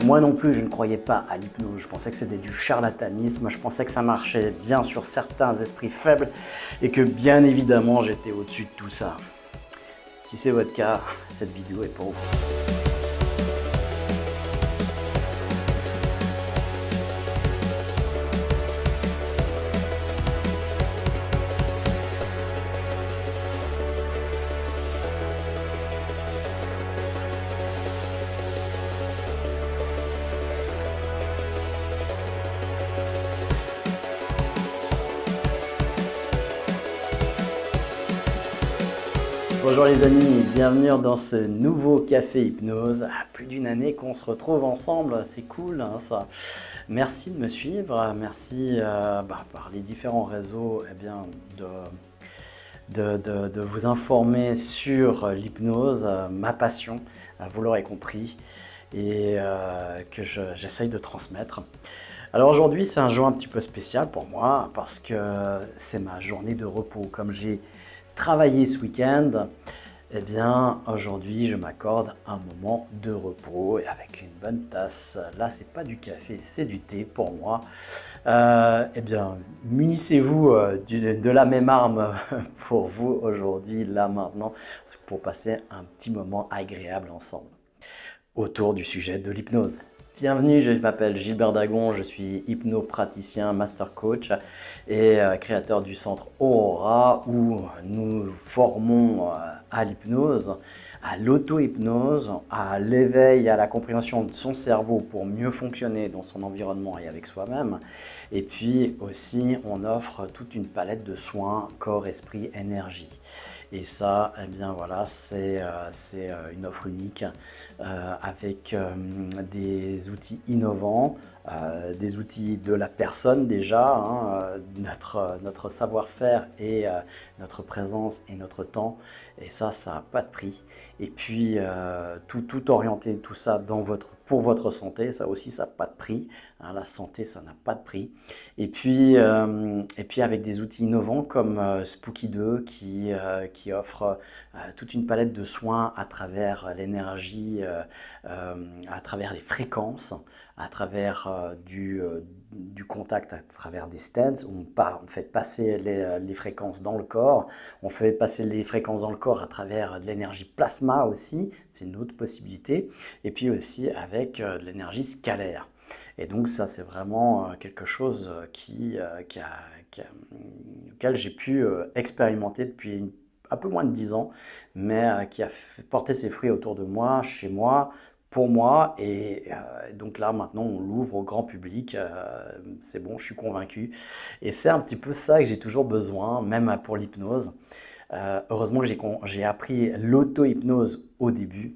Moi non plus, je ne croyais pas à l'hypnose. Je pensais que c'était du charlatanisme. Je pensais que ça marchait bien sur certains esprits faibles et que bien évidemment, j'étais au-dessus de tout ça. Si c'est votre cas, cette vidéo est pour vous. Bonjour les amis, bienvenue dans ce nouveau Café Hypnose. Plus d'une année qu'on se retrouve ensemble, c'est cool hein, ça. Merci de me suivre, merci par les différents réseaux de vous informer sur l'hypnose, ma passion, vous l'aurez compris, et que j'essaye de transmettre. Alors aujourd'hui c'est un jour un petit peu spécial pour moi parce que c'est ma journée de repos. Comme j'ai travaillé ce week-end, eh bien aujourd'hui je m'accorde un moment de repos et avec une bonne tasse. Là c'est pas du café, c'est du thé pour moi. Eh bien munissez-vous de la même arme pour vous aujourd'hui, là maintenant, pour passer un petit moment agréable ensemble autour du sujet de l'hypnose. Bienvenue, je m'appelle Gilbert Dagon, je suis hypnopraticien, master coach et créateur du centre Aurora où nous formons à l'hypnose, à l'auto-hypnose, à l'éveil, à la compréhension de son cerveau pour mieux fonctionner dans son environnement et avec soi-même. Et puis aussi, on offre toute une palette de soins, corps, esprit, énergie. Et ça, eh bien voilà, c'est une offre unique avec des outils innovants, des outils de la personne déjà, hein, notre savoir-faire et notre présence et notre temps. Et ça n'a pas de prix. Et puis tout orienter, tout ça pour votre santé, ça aussi ça n'a pas de prix. Hein, la santé, ça n'a pas de prix. Et puis avec des outils innovants comme Spooky 2 qui offre toute une palette de soins à travers l'énergie, à travers les fréquences, à travers du contact, à travers des stents. On fait passer les fréquences dans le corps. On fait passer les fréquences dans le corps à travers de l'énergie plasma aussi, c'est une autre possibilité. Et puis aussi avec de l'énergie scalaire. Et donc ça c'est vraiment quelque chose auquel j'ai pu expérimenter depuis un peu moins de 10 ans, mais qui a porté ses fruits autour de moi, chez moi, pour moi. Et donc là maintenant on l'ouvre au grand public, c'est bon, je suis convaincu. Et c'est un petit peu ça que j'ai toujours besoin, même pour l'hypnose. Heureusement que j'ai appris l'auto-hypnose au début,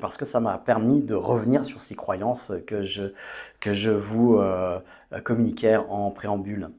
parce que ça m'a permis de revenir sur ces croyances que je vous communiquais en préambule.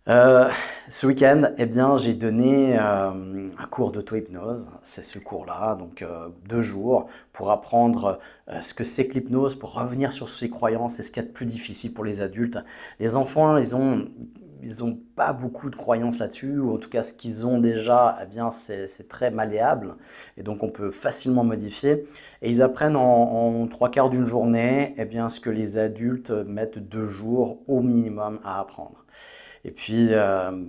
Ce week-end, eh bien, j'ai donné un cours d'auto-hypnose. C'est ce cours-là, donc 2 jours, pour apprendre ce que c'est que l'hypnose, pour revenir sur ces croyances. C'est ce qu'il y a de plus difficile pour les adultes. Les enfants, ils ont pas beaucoup de croyances là-dessus, ou en tout cas ce qu'ils ont déjà, eh bien c'est très malléable, et donc on peut facilement modifier. Et ils apprennent en 3/4 d'une journée, eh bien ce que les adultes mettent 2 jours au minimum à apprendre. Et puis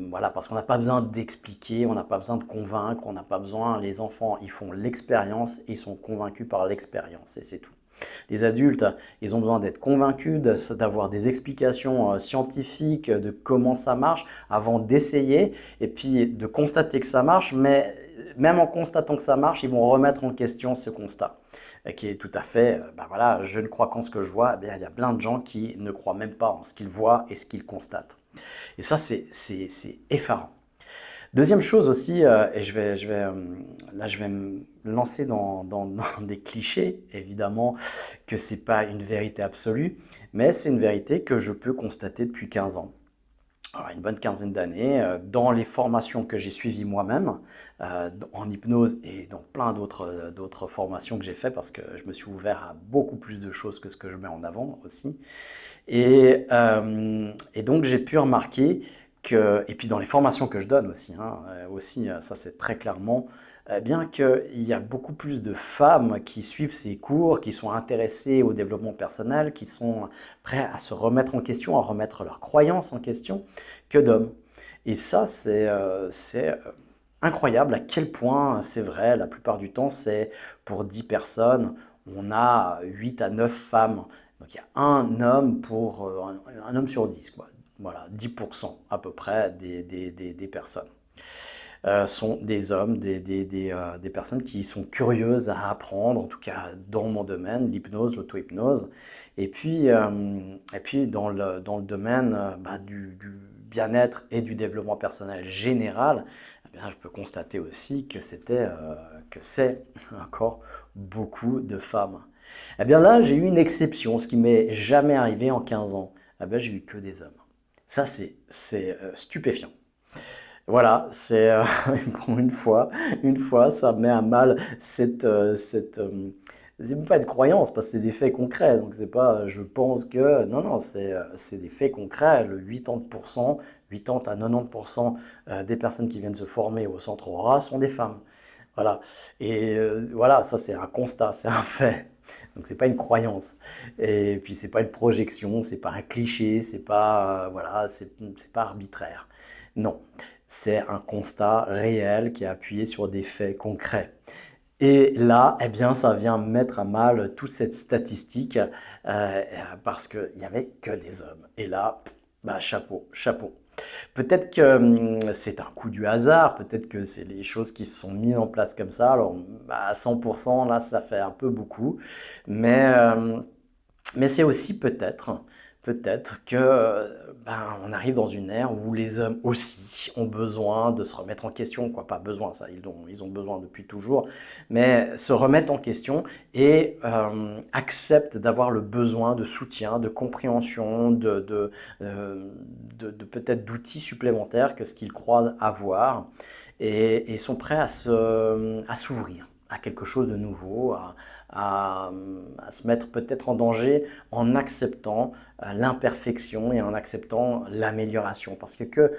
voilà, parce qu'on n'a pas besoin d'expliquer, on n'a pas besoin de convaincre, on n'a pas besoin, les enfants ils font l'expérience et ils sont convaincus par l'expérience, et c'est tout. Les adultes, ils ont besoin d'être convaincus, d'avoir des explications scientifiques de comment ça marche avant d'essayer et puis de constater que ça marche, mais même en constatant que ça marche, ils vont remettre en question ce constat qui est tout à fait, voilà, je ne crois qu'en ce que je vois. Eh bien, il y a plein de gens qui ne croient même pas en ce qu'ils voient et ce qu'ils constatent. Et ça, c'est effarant. Deuxième chose aussi, et là je vais me lancer dans des clichés, évidemment que ce n'est pas une vérité absolue, mais c'est une vérité que je peux constater depuis 15 ans. Alors, une bonne quinzaine d'années, dans les formations que j'ai suivies moi-même, en hypnose et dans plein d'autres formations que j'ai faites, parce que je me suis ouvert à beaucoup plus de choses que ce que je mets en avant aussi. Et donc j'ai pu remarquer que, et puis dans les formations que je donne aussi, hein, ça c'est très clairement, bien qu'il y a beaucoup plus de femmes qui suivent ces cours, qui sont intéressées au développement personnel, qui sont prêts à se remettre en question, à remettre leurs croyances en question, que d'hommes. Et ça, c'est incroyable à quel point c'est vrai. La plupart du temps, c'est pour 10 personnes, on a 8 à 9 femmes. Donc il y a un homme pour un homme sur 10, quoi. Voilà, 10% à peu près des personnes sont des hommes, des personnes qui sont curieuses à apprendre, en tout cas dans mon domaine, l'hypnose, l'auto-hypnose. Et puis dans le domaine du bien-être et du développement personnel général, eh bien, je peux constater aussi que c'est encore beaucoup de femmes. Eh bien là, j'ai eu une exception, ce qui m'est jamais arrivé en 15 ans. Eh bien, j'ai eu que des hommes. Ça, c'est stupéfiant. Voilà, c'est pour une fois, ça met à mal c'est même pas une croyance, parce que c'est des faits concrets. Donc c'est pas, je pense que, non, non, c'est des faits concrets. Le 80%, 80 à 90% des personnes qui viennent se former au centre Aura sont des femmes. Voilà. Et voilà, ça c'est un constat, c'est un fait. Donc c'est pas une croyance. Et puis c'est pas une projection, c'est pas un cliché, c'est pas voilà, c'est pas arbitraire. Non, c'est un constat réel qui est appuyé sur des faits concrets. Et là, eh bien, ça vient mettre à mal toute cette statistique parce qu'il n'y avait que des hommes. Et là, bah, chapeau, chapeau. Peut-être que c'est un coup du hasard, peut-être que c'est les choses qui se sont mises en place comme ça. Alors, bah, à 100%, là, ça fait un peu beaucoup. Mais, euh, mais c'est aussi peut-être que on arrive dans une ère où les hommes aussi ont besoin de se remettre en question, quoi. Pas besoin, ça, ils ont besoin depuis toujours, mais se remettre en question et acceptent d'avoir le besoin de soutien, de compréhension, de peut-être d'outils supplémentaires que ce qu'ils croient avoir et sont prêts à s'ouvrir à quelque chose de nouveau, à, à se mettre peut-être en danger en acceptant l'imperfection et en acceptant l'amélioration. Parce que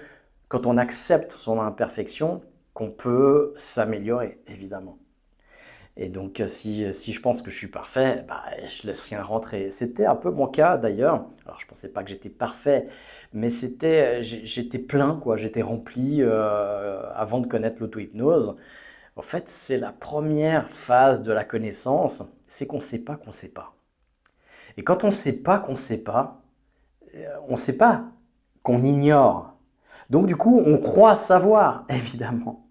quand on accepte son imperfection, qu'on peut s'améliorer, évidemment. Et donc, si je pense que je suis parfait, bah, je laisse rien rentrer. C'était un peu mon cas d'ailleurs. Alors, je pensais pas que j'étais parfait, mais j'étais plein, quoi. J'étais rempli avant de connaître l'auto-hypnose. En fait, c'est la première phase de la connaissance, c'est qu'on ne sait pas qu'on ne sait pas. Et quand on ne sait pas qu'on ne sait pas, on ne sait pas qu'on ignore. Donc du coup, on croit savoir, évidemment.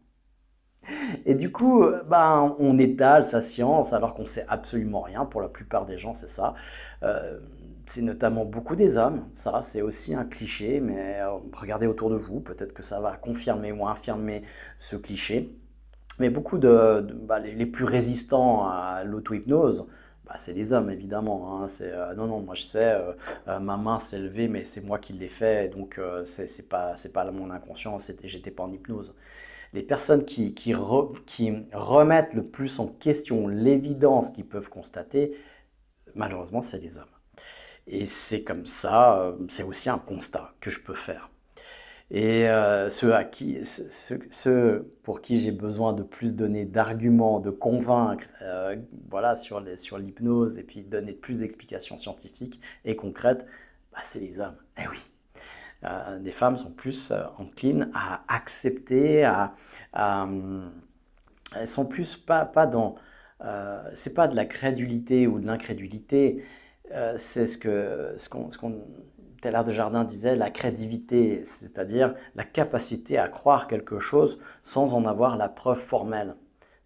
Et du coup, on étale sa science alors qu'on sait absolument rien. Pour la plupart des gens, c'est ça. Euh, c'est notamment beaucoup des hommes. Ça, c'est aussi un cliché, mais regardez autour de vous. Peut-être que ça va confirmer ou infirmer ce cliché. Mais beaucoup les plus résistants à l'auto-hypnose, c'est les hommes évidemment, hein. C'est non, non, moi je sais, ma main s'est levée, mais c'est moi qui l'ai fait, donc c'est pas mon inconscient, j'étais pas en hypnose. Les personnes qui remettent le plus en question l'évidence qu'ils peuvent constater, malheureusement, c'est les hommes. Et c'est comme ça, c'est aussi un constat que je peux faire. Et ceux pour qui j'ai besoin de plus donner d'arguments, de convaincre, voilà, sur l'hypnose et puis donner plus d'explications scientifiques et concrètes, c'est les hommes. Eh oui, les femmes sont plus enclines à accepter, elles sont plus pas dans, c'est pas de la crédulité ou de l'incrédulité, c'est ce qu'on Teilhard de Chardin disait, la crédibilité, c'est-à-dire la capacité à croire quelque chose sans en avoir la preuve formelle.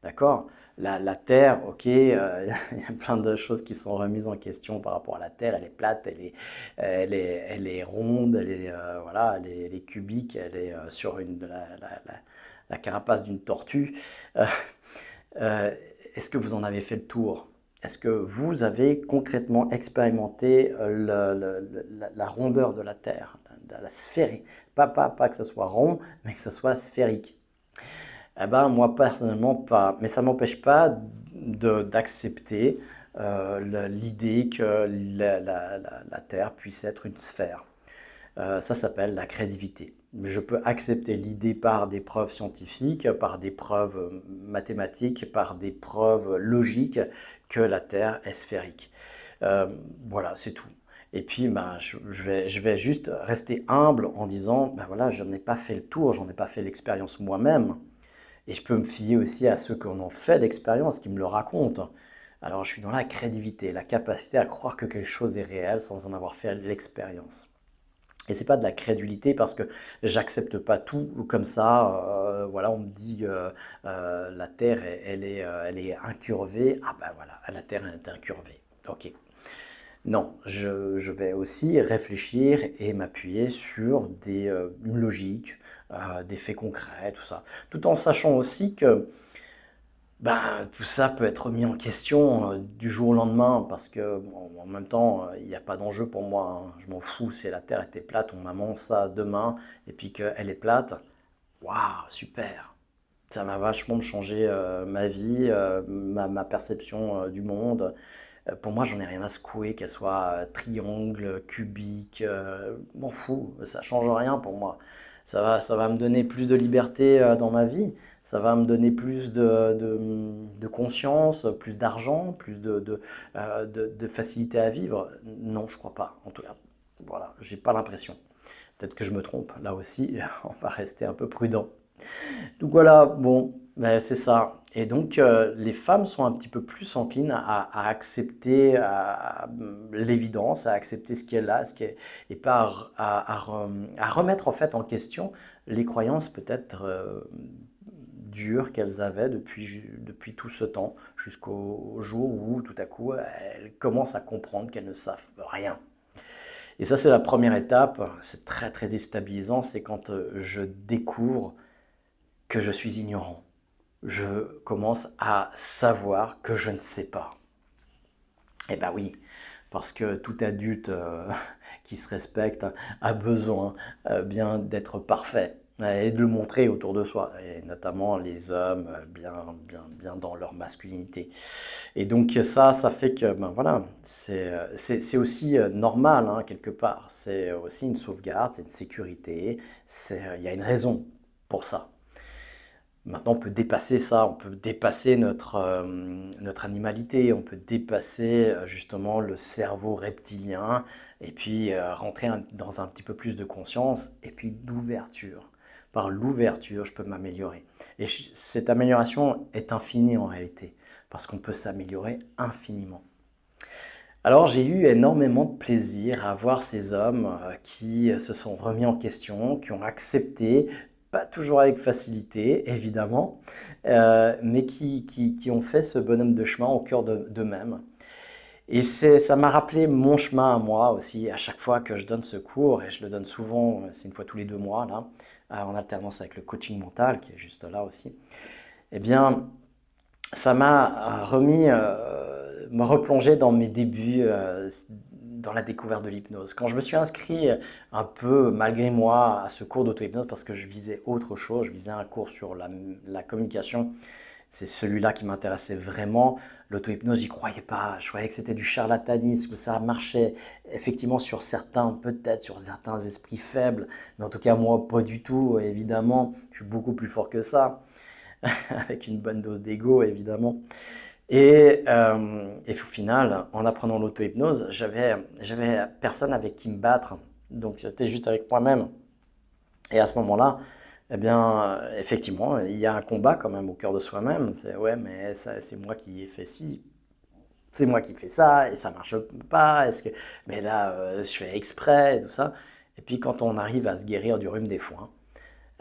D'accord? La Terre, ok, il y a plein de choses qui sont remises en question par rapport à la Terre. Elle est plate, elle est ronde, voilà, elle est cubique, elle est sur la carapace d'une tortue. Euh, euh, Est-ce que vous en avez fait le tour? Est-ce que vous avez concrètement expérimenté la rondeur de la Terre, la sphérique? Pas que ça soit rond, mais que ça soit sphérique. Eh ben, moi, personnellement, pas. Mais ça ne m'empêche pas d'accepter l'idée que la Terre puisse être une sphère. Ça s'appelle la crédibilité. Je peux accepter l'idée par des preuves scientifiques, par des preuves mathématiques, par des preuves logiques que la Terre est sphérique. Euh, voilà, c'est tout. Et puis, ben, je vais juste rester humble en disant, ben voilà, je n'ai pas fait le tour, j'en ai pas fait l'expérience moi-même. Et je peux me fier aussi à ceux qui en ont fait l'expérience, qui me le racontent. Alors, je suis dans la crédibilité, la capacité à croire que quelque chose est réel sans en avoir fait l'expérience. Et c'est pas de la crédulité parce que j'accepte pas tout comme ça. Voilà, on me dit la Terre, elle est incurvée. Ah ben voilà, la Terre est incurvée. Ok. Non, je vais aussi réfléchir et m'appuyer sur une logique, des faits concrets, tout ça. Tout en sachant aussi que ben, tout ça peut être mis en question du jour au lendemain parce que bon, en même temps, il n'y a pas d'enjeu pour moi, hein. Je m'en fous, si la Terre était plate, on m'annonce ça demain et puis qu'elle est plate. Waouh, super! Ça m'a vachement changé ma vie, ma perception du monde. Pour moi, j'en ai rien à secouer, qu'elle soit triangle, cubique, m'en fous, ça change rien pour moi. Ça va me donner plus de liberté dans ma vie, ça va me donner plus de conscience, plus d'argent, plus de facilité à vivre. Non, je crois pas, en tout cas. Voilà, j'ai pas l'impression. Peut-être que je me trompe, là aussi, on va rester un peu prudent. Donc voilà, bon, ben, c'est ça. Et donc les femmes sont un petit peu plus enclines à accepter l'évidence, à accepter ce qui est là, et pas à remettre en fait en question les croyances peut-être dures qu'elles avaient depuis tout ce temps, jusqu'au jour où tout à coup elles commencent à comprendre qu'elles ne savent rien. Et ça c'est la première étape, c'est très très déstabilisant, c'est quand je découvre que je suis ignorant. Je commence à savoir que je ne sais pas. Eh ben oui, parce que tout adulte qui se respecte a besoin bien d'être parfait et de le montrer autour de soi, et notamment les hommes bien dans leur masculinité. Et donc ça fait que ben voilà, c'est aussi normal hein, quelque part. C'est aussi une sauvegarde, c'est une sécurité, il y a une raison pour ça. Maintenant, on peut dépasser ça, on peut dépasser notre animalité, on peut dépasser justement le cerveau reptilien et puis rentrer dans un petit peu plus de conscience et puis d'ouverture. Par l'ouverture, je peux m'améliorer. Et cette amélioration est infinie en réalité, parce qu'on peut s'améliorer infiniment. Alors j'ai eu énormément de plaisir à voir ces hommes qui se sont remis en question, qui ont accepté, pas toujours avec facilité évidemment, mais qui ont fait ce bonhomme de chemin au cœur d'eux-mêmes. Et ça m'a rappelé mon chemin à moi aussi, à chaque fois que je donne ce cours, et je le donne souvent, c'est une fois tous les 2 mois là, en alternance avec le coaching mental qui est juste là aussi. Eh bien, ça m'a remis, me replonger dans mes débuts, dans la découverte de l'hypnose. Quand je me suis inscrit un peu malgré moi à ce cours d'auto-hypnose parce que je visais autre chose, je visais un cours sur la communication, c'est celui-là qui m'intéressait vraiment. L'auto-hypnose, j'y croyais pas, je croyais que c'était du charlatanisme, ça marchait effectivement sur certains, peut-être sur certains esprits faibles, mais en tout cas moi pas du tout, évidemment, je suis beaucoup plus fort que ça. Avec une bonne dose d'ego évidemment. Et au final, en apprenant l'auto-hypnose, j'avais personne avec qui me battre, donc j'étais juste avec moi-même. Et à ce moment-là, eh bien, effectivement, il y a un combat quand même au cœur de soi-même. C'est ouais, mais c'est moi qui ai fait ci, c'est moi qui fais ça, et ça marche pas. Mais là, je fais exprès et tout ça. Et puis quand on arrive à se guérir du rhume des foins,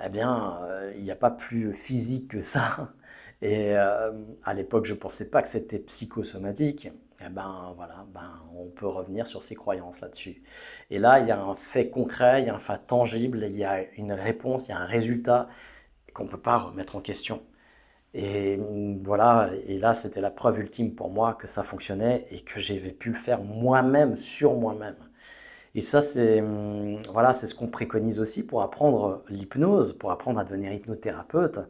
eh bien, il n'y a pas plus physique que ça. Et à l'époque, je ne pensais pas que c'était psychosomatique. Eh ben voilà, ben, on peut revenir sur ses croyances là-dessus. Et là, il y a un fait concret, il y a un fait tangible, il y a une réponse, il y a un résultat qu'on ne peut pas remettre en question. Et voilà, et là, c'était la preuve ultime pour moi que ça fonctionnait et que j'avais pu le faire moi-même sur moi-même. Et ça, voilà, c'est ce qu'on préconise aussi pour apprendre l'hypnose, pour apprendre à devenir hypnothérapeute.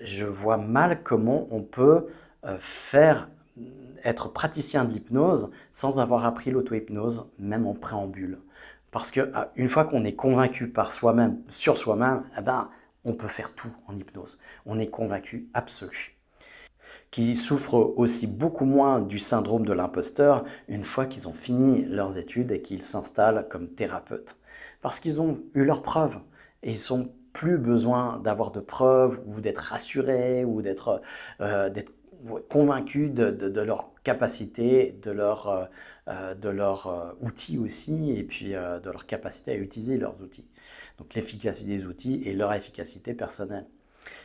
Je vois mal comment on peut faire être praticien de l'hypnose sans avoir appris l'auto-hypnose, même en préambule. Parce que une fois qu'on est convaincu par soi-même, sur soi-même, eh ben, on peut faire tout en hypnose. On est convaincu absolu. Qui souffrent aussi beaucoup moins du syndrome de l'imposteur une fois qu'ils ont fini leurs études et qu'ils s'installent comme thérapeutes. Parce qu'ils ont eu leurs preuves et ils n'ont plus besoin d'avoir de preuves ou d'être rassurés ou d'être convaincus de leur capacité, de leur outils aussi et puis de leur capacité à utiliser leurs outils. Donc l'efficacité des outils et leur efficacité personnelle.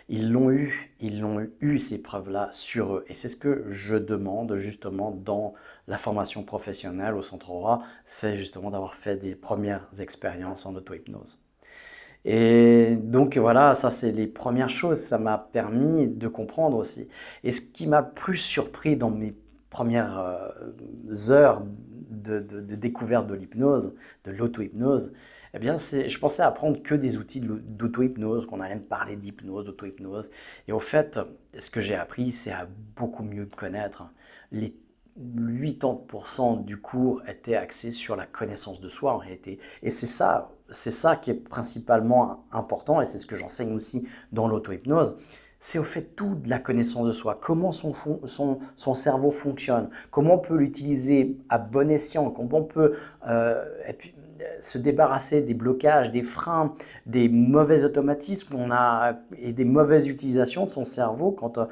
Ils l'ont eu ces preuves-là sur eux. Et c'est ce que je demande justement dans la formation professionnelle au Centre Aura, c'est justement d'avoir fait des premières expériences en auto-hypnose. Et donc voilà, ça c'est les premières choses, ça m'a permis de comprendre aussi. Et ce qui m'a plus surpris dans mes premières heures de découverte de l'hypnose, de l'auto-hypnose, eh bien je pensais apprendre que des outils d'auto-hypnose, qu'on allait me parler d'hypnose, d'auto-hypnose. Et au fait, ce que j'ai appris, c'est à beaucoup mieux connaître. Les 80% du cours était axé sur la connaissance de soi en réalité. Et c'est ça qui est principalement important, et c'est ce que j'enseigne aussi dans l'auto-hypnose. C'est au fait tout de la connaissance de soi, comment son cerveau fonctionne, comment on peut l'utiliser à bon escient, comment on peut et puis, se débarrasser des blocages, des freins, des mauvais automatismes et des mauvaises utilisations de son cerveau. Quand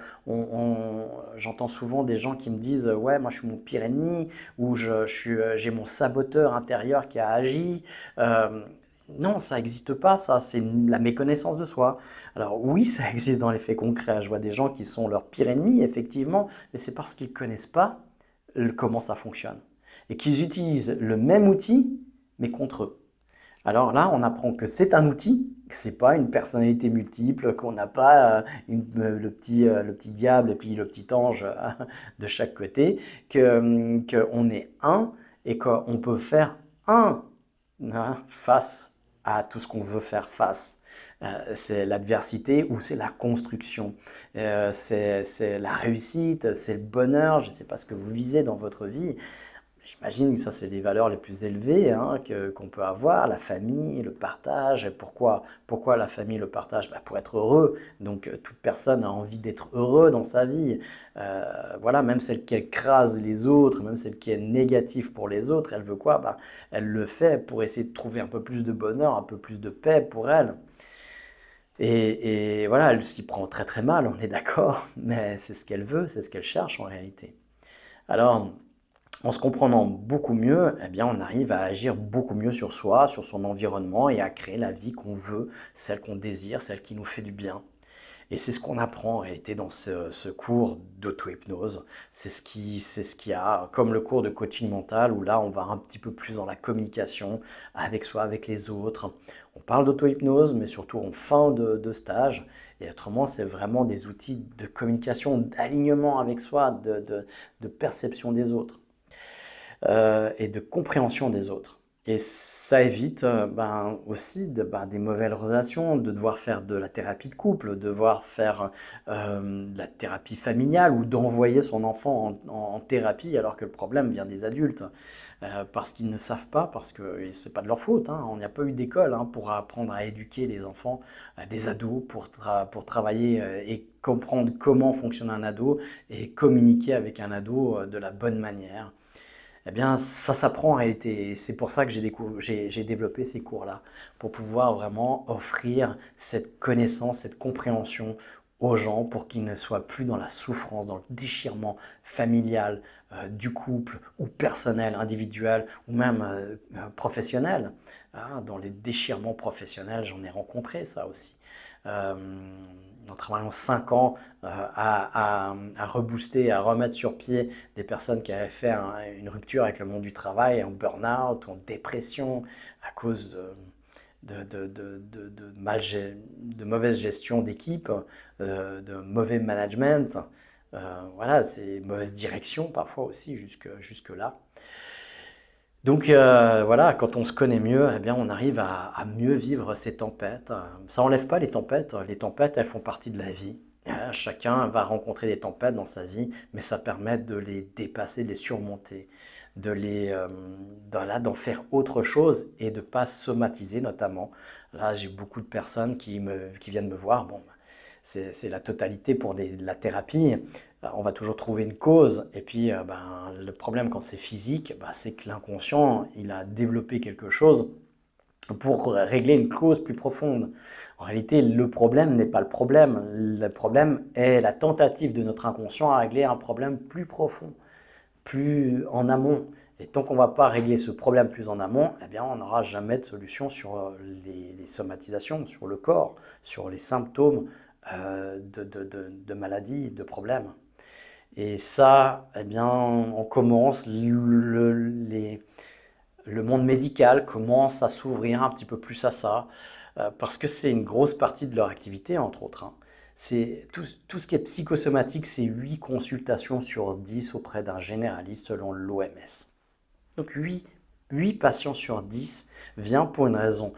j'entends souvent des gens qui me disent ouais, moi je suis mon pire ennemi, ou j'ai mon saboteur intérieur qui a agi. Non, ça n'existe pas, ça, c'est la méconnaissance de soi. Alors oui, ça existe dans les faits concrets. Je vois des gens qui sont leur pire ennemi, effectivement, mais c'est parce qu'ils ne connaissent pas comment ça fonctionne. Et qu'ils utilisent le même outil, mais contre eux. Alors là, on apprend que c'est un outil, que c'est pas une personnalité multiple, qu'on n'a pas le petit diable et puis le petit ange de chaque côté, qu'on est un et qu'on peut faire un face à tout ce qu'on veut faire face. C'est l'adversité ou c'est la construction. C'est la réussite, c'est le bonheur. Je ne sais pas ce que vous visez dans votre vie. J'imagine que ça, c'est les valeurs les plus élevées qu'on peut avoir, la famille, le partage. Pourquoi la famille, le partage? Pour être heureux. Donc, toute personne a envie d'être heureux dans sa vie. Voilà, même celle qui écrase les autres, même celle qui est négative pour les autres, elle veut quoi? Elle le fait pour essayer de trouver un peu plus de bonheur, un peu plus de paix pour elle. Et voilà, elle s'y prend très très mal, on est d'accord, mais c'est ce qu'elle veut, c'est ce qu'elle cherche en réalité. Alors, en se comprenant beaucoup mieux, eh bien, on arrive à agir beaucoup mieux sur soi, sur son environnement et à créer la vie qu'on veut, celle qu'on désire, celle qui nous fait du bien. Et c'est ce qu'on apprend en réalité dans ce cours d'auto-hypnose. C'est ce qu'il y a, comme le cours de coaching mental, où là, on va un petit peu plus dans la communication avec soi, avec les autres. On parle d'auto-hypnose, mais surtout en fin de stage. Et autrement, c'est vraiment des outils de communication, d'alignement avec soi, de perception des autres et de compréhension des autres. Et ça évite aussi des mauvaises relations, de devoir faire de la thérapie de couple, de devoir faire de la thérapie familiale ou d'envoyer son enfant en thérapie alors que le problème vient des adultes. Parce qu'ils ne savent pas, parce que c'est pas de leur faute. On n'y a pas eu d'école pour apprendre à éduquer les enfants, des ados, pour travailler et comprendre comment fonctionne un ado et communiquer avec un ado de la bonne manière. Eh bien, ça s'apprend en réalité. C'est pour ça que j'ai développé ces cours-là, pour pouvoir vraiment offrir cette connaissance, cette compréhension aux gens pour qu'ils ne soient plus dans la souffrance, dans le déchirement familial, du couple ou personnel, individuel ou même professionnel. Dans les déchirements professionnels, j'en ai rencontré ça aussi. Euh, en travaillant 5 ans à rebooster, à remettre sur pied des personnes qui avaient fait une rupture avec le monde du travail, en burn-out ou en dépression à cause de mauvaise gestion d'équipe, de mauvais management. Voilà, c'est mauvaise direction parfois aussi jusque là. Donc voilà, quand on se connaît mieux, eh bien, on arrive à mieux vivre ces tempêtes. Ça enlève pas les tempêtes. Les tempêtes, elles font partie de la vie. Chacun va rencontrer des tempêtes dans sa vie, mais ça permet de les dépasser, de les surmonter, d'en faire autre chose et de ne pas somatiser notamment. Là, j'ai beaucoup de personnes qui viennent me voir. Bon, c'est la totalité pour la thérapie. On va toujours trouver une cause. Et puis, le problème quand c'est physique, c'est que l'inconscient, il a développé quelque chose pour régler une cause plus profonde. En réalité, le problème n'est pas le problème. Le problème est la tentative de notre inconscient à régler un problème plus profond, plus en amont. Et tant qu'on ne va pas régler ce problème plus en amont, eh bien, on n'aura jamais de solution sur les somatisations, sur le corps, sur les symptômes de maladies, de problèmes. Et ça, eh bien, on commence, le monde médical commence à s'ouvrir un petit peu plus à ça, parce que c'est une grosse partie de leur activité, entre autres, hein. C'est tout ce qui est psychosomatique, c'est 8 consultations sur 10 auprès d'un généraliste selon l'OMS. Donc 8 patients sur 10 vient pour une raison,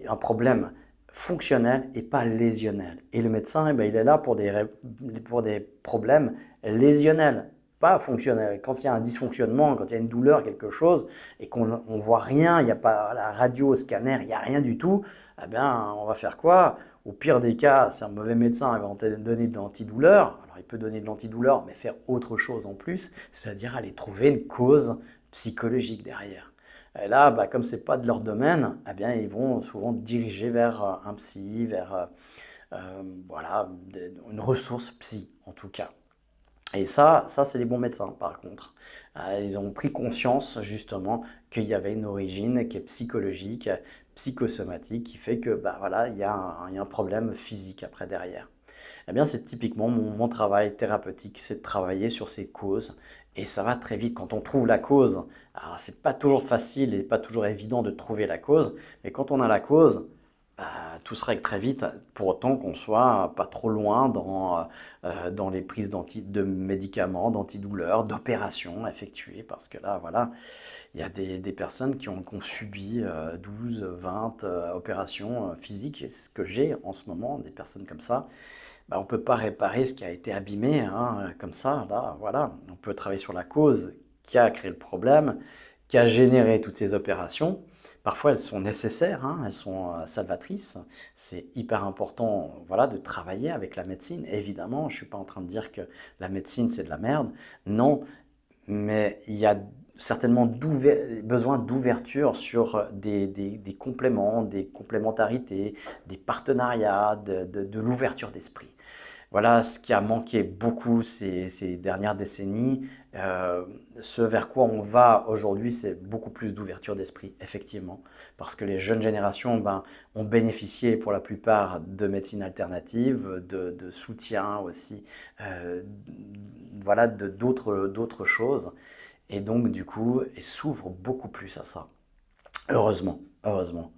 un problème fonctionnel et pas lésionnel. Et le médecin, il est là pour des problèmes lésionnels, pas fonctionnels. Quand il y a un dysfonctionnement, quand il y a une douleur, quelque chose, et qu'on ne voit rien, il n'y a pas la radio, au scanner, il n'y a rien du tout, eh bien, on va faire quoi? Au pire des cas, c'est un mauvais médecin, il va donner de l'antidouleur. Alors, il peut donner de l'antidouleur, mais faire autre chose en plus, c'est-à-dire aller trouver une cause psychologique derrière. Et là, comme ce n'est pas de leur domaine, eh bien, ils vont souvent diriger vers un psy, vers voilà, une ressource psy en tout cas. Et ça c'est les bons médecins par contre. Ils ont pris conscience justement qu'il y avait une origine qui est psychologique, psychosomatique, qui fait que voilà, il y a un problème physique après derrière. Eh bien, c'est typiquement mon travail thérapeutique, c'est de travailler sur ces causes. Et ça va très vite quand on trouve la cause. Alors, c'est pas toujours facile et pas toujours évident de trouver la cause, mais quand on a la cause, tout se règle très vite, pour autant qu'on soit pas trop loin dans les prises de médicaments, d'antidouleurs, d'opérations effectuées, parce que là, voilà, il y a des personnes qui ont subi 12, 20 opérations physiques, ce que j'ai en ce moment, des personnes comme ça. On ne peut pas réparer ce qui a été abîmé, hein, comme ça, là, voilà. On peut travailler sur la cause qui a créé le problème, qui a généré toutes ces opérations. Parfois, elles sont nécessaires, hein, elles sont salvatrices. C'est hyper important, voilà, de travailler avec la médecine. Évidemment, je ne suis pas en train de dire que la médecine, c'est de la merde. Non, mais il y a certainement besoin d'ouverture sur des compléments, des complémentarités, des partenariats, de l'ouverture d'esprit. Voilà ce qui a manqué beaucoup ces dernières décennies. Ce vers quoi on va aujourd'hui, c'est beaucoup plus d'ouverture d'esprit, effectivement. Parce que les jeunes générations ont bénéficié pour la plupart de médecine alternative, de soutien aussi, voilà, d'autres choses. Et donc, du coup, ils s'ouvrent beaucoup plus à ça. Heureusement, heureusement.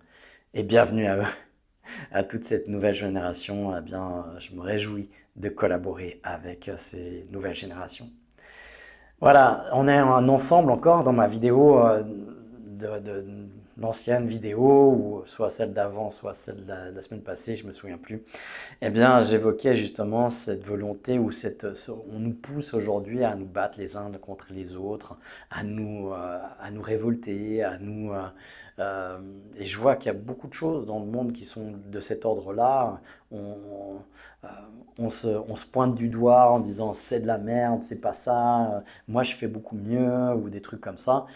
Et bienvenue à eux, à toute cette nouvelle génération. Eh bien, je me réjouis de collaborer avec ces nouvelles générations. Voilà, on est un ensemble encore dans ma vidéo, de l'ancienne vidéo, ou soit celle d'avant, soit celle de la semaine passée, je ne me souviens plus. Eh bien, j'évoquais justement cette volonté où on nous pousse aujourd'hui à nous battre les uns contre les autres, à nous révolter, et je vois qu'il y a beaucoup de choses dans le monde qui sont de cet ordre-là. On se pointe du doigt en disant c'est de la merde, c'est pas ça, moi je fais beaucoup mieux, ou des trucs comme ça.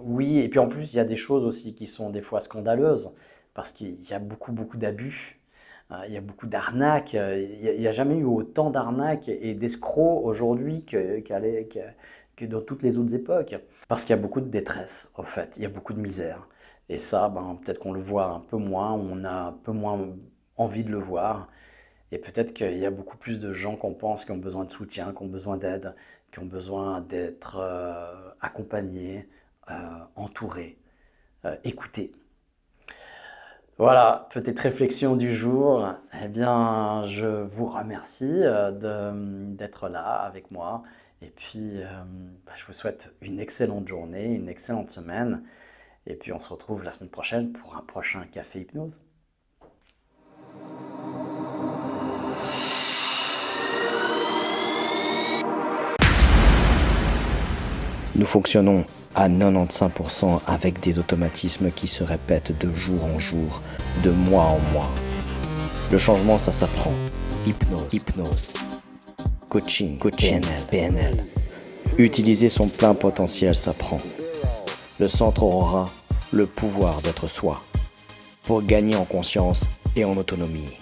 Oui, et puis en plus, il y a des choses aussi qui sont des fois scandaleuses, parce qu'il y a beaucoup, beaucoup d'abus, il y a beaucoup d'arnaques, il n'y a jamais eu autant d'arnaques et d'escrocs aujourd'hui que dans toutes les autres époques. Parce qu'il y a beaucoup de détresse, en fait, il y a beaucoup de misère. Et ça, peut-être qu'on le voit un peu moins, on a un peu moins envie de le voir. Et peut-être qu'il y a beaucoup plus de gens qu'on pense qui ont besoin de soutien, qui ont besoin d'aide, qui ont besoin d'être accompagnés, entourés, écoutés. Voilà, petite réflexion du jour. Eh bien, je vous remercie d'être là avec moi. Et puis, je vous souhaite une excellente journée, une excellente semaine. Et puis, on se retrouve la semaine prochaine pour un prochain Café Hypnose. Nous fonctionnons à 95% avec des automatismes qui se répètent de jour en jour, de mois en mois. Le changement, ça s'apprend. Hypnose. Coaching, PNL. Utiliser son plein potentiel s'apprend. Le centre aura le pouvoir d'être soi, pour gagner en conscience et en autonomie.